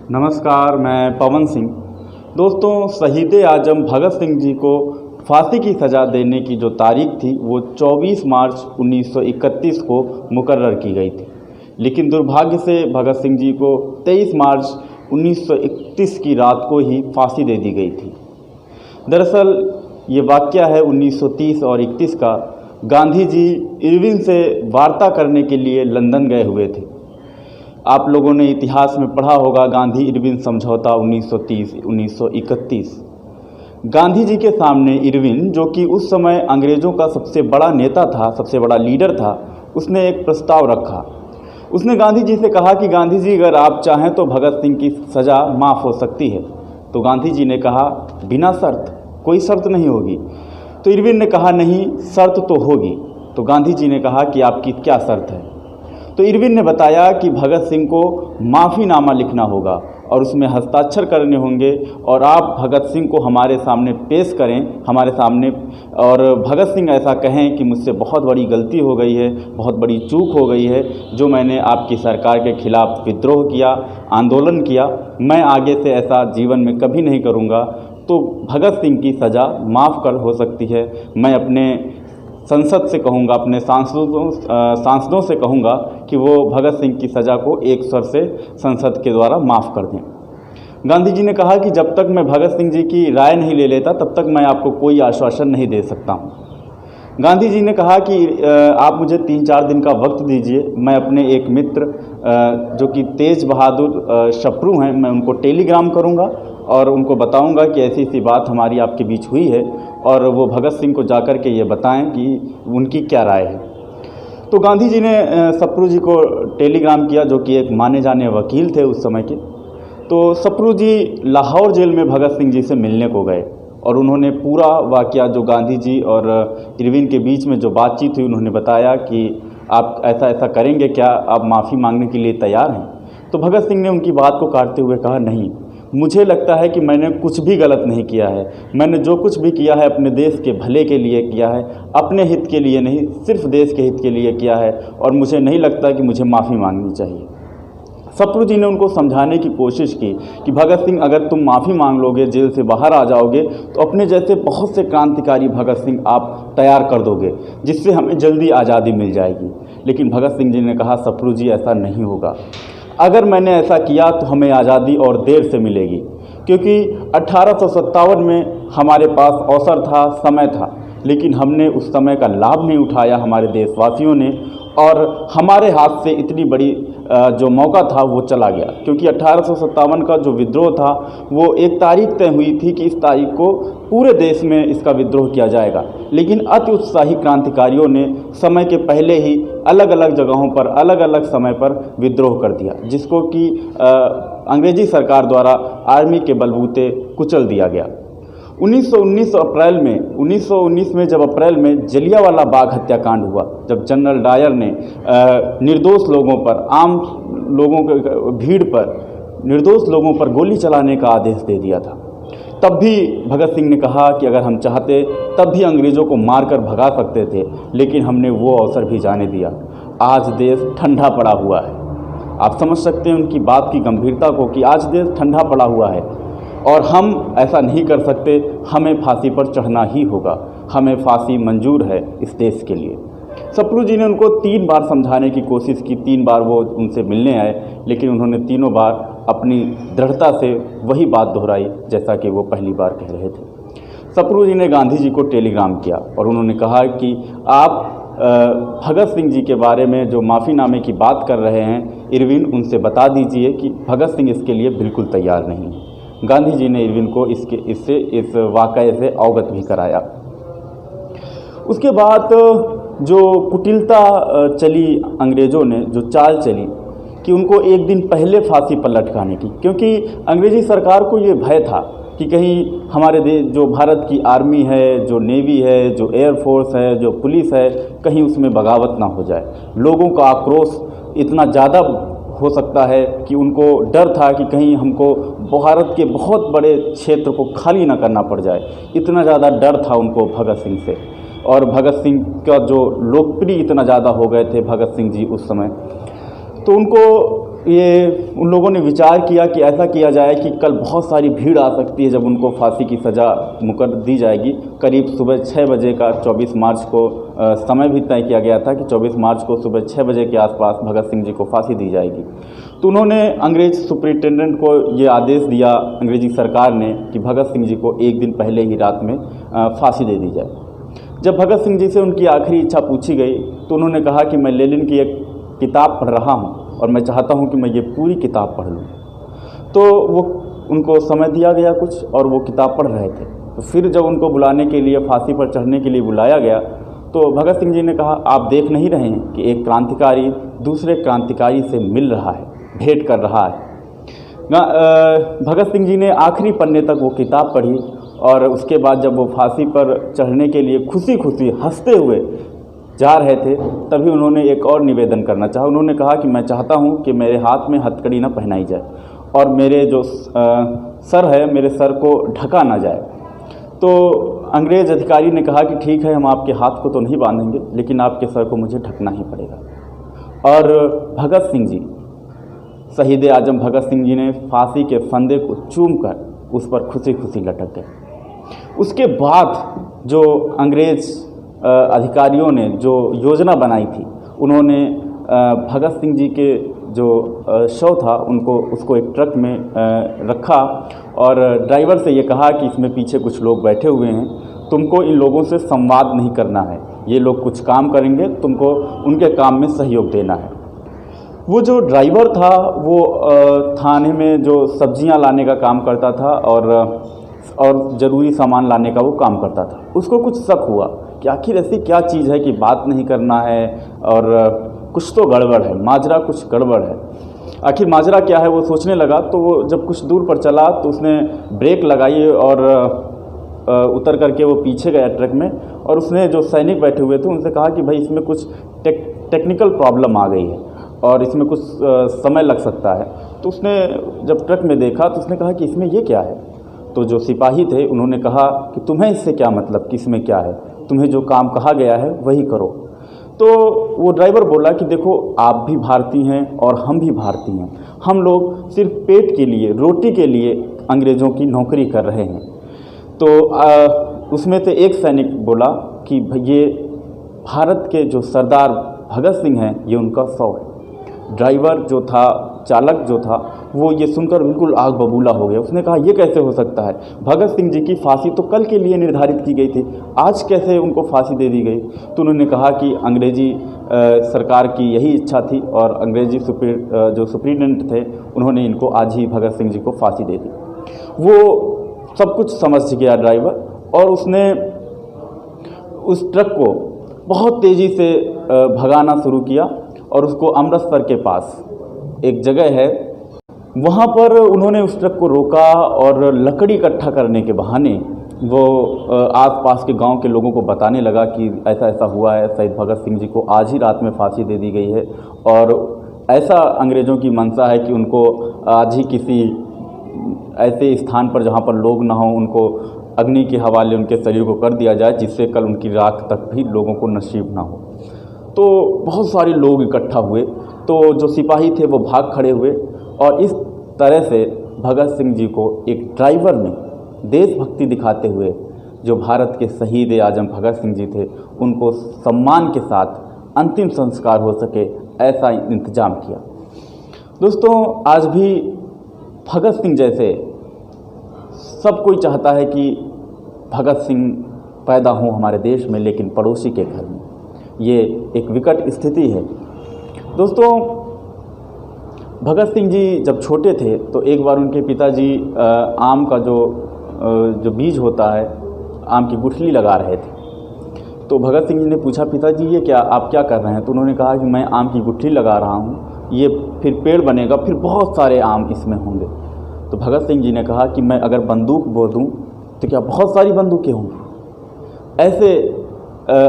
नमस्कार, मैं पवन सिंह। दोस्तों, शहीद आजम भगत सिंह जी को फांसी की सज़ा देने की जो तारीख थी वो 24 मार्च 1931 को मुकर्रर की गई थी, लेकिन दुर्भाग्य से भगत सिंह जी को 23 मार्च 1931 की रात को ही फांसी दे दी गई थी। दरअसल ये वाक़या है 1930 और 31 का। गांधी जी इरविन से वार्ता करने के लिए लंदन गए हुए थे। आप लोगों ने इतिहास में पढ़ा होगा गांधी इरविन समझौता 1930-1931। गांधी जी के सामने इरविन, जो कि उस समय अंग्रेज़ों का सबसे बड़ा नेता था, सबसे बड़ा लीडर था, उसने एक प्रस्ताव रखा। उसने गांधी जी से कहा कि गांधी जी, अगर आप चाहें तो भगत सिंह की सज़ा माफ़ हो सकती है। तो गांधी जी ने कहा, बिना शर्त, कोई शर्त नहीं होगी। तो इरविन ने कहा, नहीं, शर्त तो होगी। तो गांधी जी ने कहा कि आपकी क्या शर्त है? तो इरविन ने बताया कि भगत सिंह को माफ़ीनामा लिखना होगा और उसमें हस्ताक्षर करने होंगे और आप भगत सिंह को हमारे सामने पेश करें, हमारे सामने, और भगत सिंह ऐसा कहें कि मुझसे बहुत बड़ी गलती हो गई है, बहुत बड़ी चूक हो गई है, जो मैंने आपकी सरकार के खिलाफ विद्रोह किया, आंदोलन किया, मैं आगे से ऐसा जीवन में कभी नहीं करूँगा। तो भगत सिंह की सज़ा माफ़ कर हो सकती है। मैं अपने संसद से कहूँगा, अपने सांसदों से कहूँगा कि वो भगत सिंह की सज़ा को एक स्वर से संसद के द्वारा माफ़ कर दें। गांधी जी ने कहा कि जब तक मैं भगत सिंह जी की राय नहीं ले लेता तब तक मैं आपको कोई आश्वासन नहीं दे सकता हूँ। गांधी जी ने कहा कि आप मुझे 3-4 दिन का वक्त दीजिए, मैं अपने एक मित्र जो कि तेज बहादुर शपरू हैं, मैं उनको टेलीग्राम करूंगा और उनको बताऊंगा कि ऐसी ऐसी बात हमारी आपके बीच हुई है, और वो भगत सिंह को जाकर के ये बताएं कि उनकी क्या राय है। तो गांधी जी ने शपरू जी को टेलीग्राम किया, जो कि एक माने जाने वकील थे उस समय के। तो शपरू जी लाहौर जेल में भगत सिंह जी से मिलने को गए और उन्होंने पूरा वाक़या, जो गांधी जी और इरविन के बीच में जो बातचीत हुई, उन्होंने बताया कि आप ऐसा ऐसा करेंगे क्या, आप माफ़ी मांगने के लिए तैयार हैं? तो भगत सिंह ने उनकी बात को काटते हुए कहा, नहीं, मुझे लगता है कि मैंने कुछ भी गलत नहीं किया है। मैंने जो कुछ भी किया है अपने देश के भले के लिए किया है, अपने हित के लिए नहीं, सिर्फ देश के हित के लिए किया है, और मुझे नहीं लगता कि मुझे माफ़ी मांगनी चाहिए। शपरू जी ने उनको समझाने की कोशिश की कि भगत सिंह, अगर तुम माफ़ी मांग लोगे, जेल से बाहर आ जाओगे, तो अपने जैसे बहुत से क्रांतिकारी भगत सिंह आप तैयार कर दोगे, जिससे हमें जल्दी आज़ादी मिल जाएगी। लेकिन भगत सिंह जी ने कहा, शपरू जी, ऐसा नहीं होगा। अगर मैंने ऐसा किया तो हमें आज़ादी और देर से मिलेगी, क्योंकि 1857 में हमारे पास अवसर था, समय था, लेकिन हमने उस समय का लाभ नहीं उठाया, हमारे देशवासियों ने, और हमारे हाथ से इतनी बड़ी जो मौका था वो चला गया। क्योंकि 1857 का जो विद्रोह था वो एक तारीख तय हुई थी कि इस तारीख को पूरे देश में इसका विद्रोह किया जाएगा, लेकिन अति उत्साही क्रांतिकारियों ने समय के पहले ही अलग अलग जगहों पर अलग अलग समय पर विद्रोह कर दिया, जिसको कि अंग्रेजी सरकार द्वारा आर्मी के बलबूते कुचल दिया गया। 1919 में जब अप्रैल में जलियांवाला बाग हत्याकांड हुआ, जब जनरल डायर ने निर्दोष लोगों पर, आम लोगों के भीड़ पर, निर्दोष लोगों पर गोली चलाने का आदेश दे दिया था, तब भी भगत सिंह ने कहा कि अगर हम चाहते तब भी अंग्रेज़ों को मारकर भगा सकते थे, लेकिन हमने वो अवसर भी जाने दिया। आज देश ठंडा पड़ा हुआ है। आप समझ सकते हैं उनकी बात की गंभीरता को, कि आज देश ठंडा पड़ा हुआ है और हम ऐसा नहीं कर सकते, हमें फांसी पर चढ़ना ही होगा, हमें फांसी मंजूर है इस देश के लिए। शपरू जी ने उनको 3 बार समझाने की कोशिश की, 3 बार वो उनसे मिलने आए, लेकिन उन्होंने तीनों बार अपनी दृढ़ता से वही बात दोहराई जैसा कि वो पहली बार कह रहे थे। शपरू जी ने गांधी जी को टेलीग्राम किया और उन्होंने कहा कि आप भगत सिंह जी के बारे में जो माफ़ीनामे की बात कर रहे हैं, इरविन, उनसे बता दीजिए कि भगत सिंह इसके लिए बिल्कुल तैयार नहीं है। गांधी जी ने इरविन को इस वाक़ये से अवगत भी कराया। उसके बाद जो कुटिलता चली अंग्रेज़ों ने, जो चाल चली कि उनको एक दिन पहले फांसी पर लटकाने की, क्योंकि अंग्रेज़ी सरकार को ये भय था कि कहीं हमारे देश, जो भारत की आर्मी है, जो नेवी है, जो एयरफोर्स है, जो पुलिस है, कहीं उसमें बगावत ना हो जाए। लोगों का आक्रोश इतना ज़्यादा हो सकता है कि उनको डर था कि कहीं हमको भारत के बहुत बड़े क्षेत्र को खाली ना करना पड़ जाए, इतना ज़्यादा डर था उनको भगत सिंह से। और भगत सिंह का जो लोकप्रिय इतना ज़्यादा हो गए थे भगत सिंह जी उस समय, तो उनको ये उन लोगों ने विचार किया कि ऐसा किया जाए कि कल बहुत सारी भीड़ आ सकती है जब उनको फांसी की सज़ा मुकर्रर दी जाएगी। करीब सुबह 6 बजे का 24 मार्च को समय भी तय किया गया था कि 24 मार्च को सुबह 6 बजे के आसपास भगत सिंह जी को फांसी दी जाएगी। तो उन्होंने अंग्रेज सुप्रिटेंडेंट को ये आदेश दिया अंग्रेजी सरकार ने कि भगत सिंह जी को एक दिन पहले ही रात में फांसी दे दी जाए। जब भगत सिंह जी से उनकी आखिरी इच्छा पूछी गई तो उन्होंने कहा कि मैं लेनिन की एक किताब पढ़ रहा हूँ और मैं चाहता हूँ कि मैं ये पूरी किताब पढ़ लूँ। तो वो उनको समय दिया गया कुछ और वो किताब पढ़ रहे थे। तो फिर जब उनको बुलाने के लिए फांसी पर चढ़ने के लिए बुलाया गया तो भगत सिंह जी ने कहा, आप देख नहीं रहे हैं कि एक क्रांतिकारी दूसरे क्रांतिकारी से मिल रहा है, भेंट कर रहा है। भगत सिंह जी ने आखिरी पन्ने तक वो किताब पढ़ी और उसके बाद जब वो फांसी पर चढ़ने के लिए खुशी खुशी हंसते हुए जा रहे थे तभी उन्होंने एक और निवेदन करना चाहा। उन्होंने कहा कि मैं चाहता हूं कि मेरे हाथ में हथकड़ी न पहनाई जाए और मेरे जो सर है मेरे सर को ढका ना जाए। तो अंग्रेज़ अधिकारी ने कहा कि ठीक है, हम आपके हाथ को तो नहीं बांधेंगे लेकिन आपके सर को मुझे ढकना ही पड़ेगा। और भगत सिंह जी, शहीद आजम भगत सिंह जी ने फांसी के फंदे को चूमकर उस पर खुशी खुशी लटक गए। उसके बाद जो अंग्रेज़ अधिकारियों ने जो योजना बनाई थी, उन्होंने भगत सिंह जी के जो शव था उसको एक ट्रक में रखा और ड्राइवर से ये कहा कि इसमें पीछे कुछ लोग बैठे हुए हैं, तुमको इन लोगों से संवाद नहीं करना है, ये लोग कुछ काम करेंगे, तुमको उनके काम में सहयोग देना है। वो जो ड्राइवर था वो थाने में जो सब्जियां लाने का काम करता था और ज़रूरी सामान लाने का वो काम करता था। उसको कुछ शक हुआ कि आखिर ऐसी क्या चीज़ है कि बात नहीं करना है और कुछ तो गड़बड़ है, माजरा कुछ गड़बड़ है। आखिर माजरा क्या है वो सोचने लगा। तो वो जब कुछ दूर पर चला तो उसने ब्रेक लगाई और उतर करके वो पीछे गया ट्रक में और उसने जो सैनिक बैठे हुए थे उनसे कहा कि भाई इसमें कुछ टेक्निकल प्रॉब्लम आ गई है और इसमें कुछ समय लग सकता है। तो उसने जब ट्रक में देखा तो उसने कहा कि इसमें ये क्या है। तो जो सिपाही थे उन्होंने कहा कि तुम्हें इससे क्या मतलब कि इसमें क्या है, तुम्हें जो काम कहा गया है वही करो। तो वो ड्राइवर बोला कि देखो, आप भी भारतीय हैं और हम भी भारतीय हैं, हम लोग सिर्फ पेट के लिए, रोटी के लिए अंग्रेज़ों की नौकरी कर रहे हैं। तो उसमें से एक सैनिक बोला कि ये भारत के जो सरदार भगत सिंह हैं ये उनका शव है। ड्राइवर जो था, चालक जो था, वो ये सुनकर बिल्कुल आग बबूला हो गया। उसने कहा ये कैसे हो सकता है, भगत सिंह जी की फांसी तो कल के लिए निर्धारित की गई थी, आज कैसे उनको फांसी दे दी गई। तो उन्होंने कहा कि अंग्रेजी सरकार की यही इच्छा थी और अंग्रेजी जो सुप्रीटेंडेंट थे उन्होंने इनको आज ही भगत सिंह जी को फांसी दे दी। वो सब कुछ समझ गया ड्राइवर और उसने उस ट्रक को बहुत तेज़ी से भगाना शुरू किया और उसको अमृतसर के पास एक जगह है वहाँ पर उन्होंने उस ट्रक को रोका और लकड़ी इकट्ठा करने के बहाने वो आसपास के गांव के लोगों को बताने लगा कि ऐसा ऐसा हुआ है, शहीद भगत सिंह जी को आज ही रात में फांसी दे दी गई है और ऐसा अंग्रेज़ों की मंशा है कि उनको आज ही किसी ऐसे स्थान पर जहाँ पर लोग ना हों उनको अग्नि के हवाले उनके शरीर को कर दिया जाए जिससे कल उनकी राख तक भी लोगों को नसीब ना हो। तो बहुत सारे लोग इकट्ठा हुए, तो जो सिपाही थे वो भाग खड़े हुए और इस तरह से भगत सिंह जी को एक ड्राइवर ने देशभक्ति दिखाते हुए जो भारत के शहीद आजम भगत सिंह जी थे उनको सम्मान के साथ अंतिम संस्कार हो सके ऐसा इंतजाम किया। दोस्तों, आज भी भगत सिंह जैसे सब कोई चाहता है कि भगत सिंह पैदा हों हमारे देश में, लेकिन पड़ोसी के घर में। ये एक विकट स्थिति है। दोस्तों, भगत सिंह जी जब छोटे थे तो एक बार उनके पिताजी आम का जो बीज होता है, आम की गुठली लगा रहे थे। तो भगत सिंह जी ने पूछा, पिताजी ये क्या, आप क्या कर रहे हैं। तो उन्होंने कहा कि मैं आम की गुठली लगा रहा हूँ, ये फिर पेड़ बनेगा, फिर बहुत सारे आम इसमें होंगे। तो भगत सिंह जी ने कहा कि मैं अगर बंदूक बो दूँ तो क्या बहुत सारी बंदूकें होंगी। ऐसे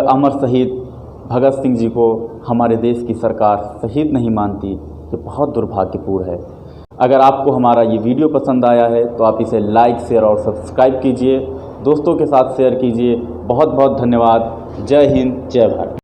अमर शहीद भगत सिंह जी को हमारे देश की सरकार शहीद नहीं मानती, ये बहुत दुर्भाग्यपूर्ण है। अगर आपको हमारा ये वीडियो पसंद आया है तो आप इसे लाइक, शेयर और सब्सक्राइब कीजिए, दोस्तों के साथ शेयर कीजिए। बहुत बहुत धन्यवाद। जय हिंद, जय भारत।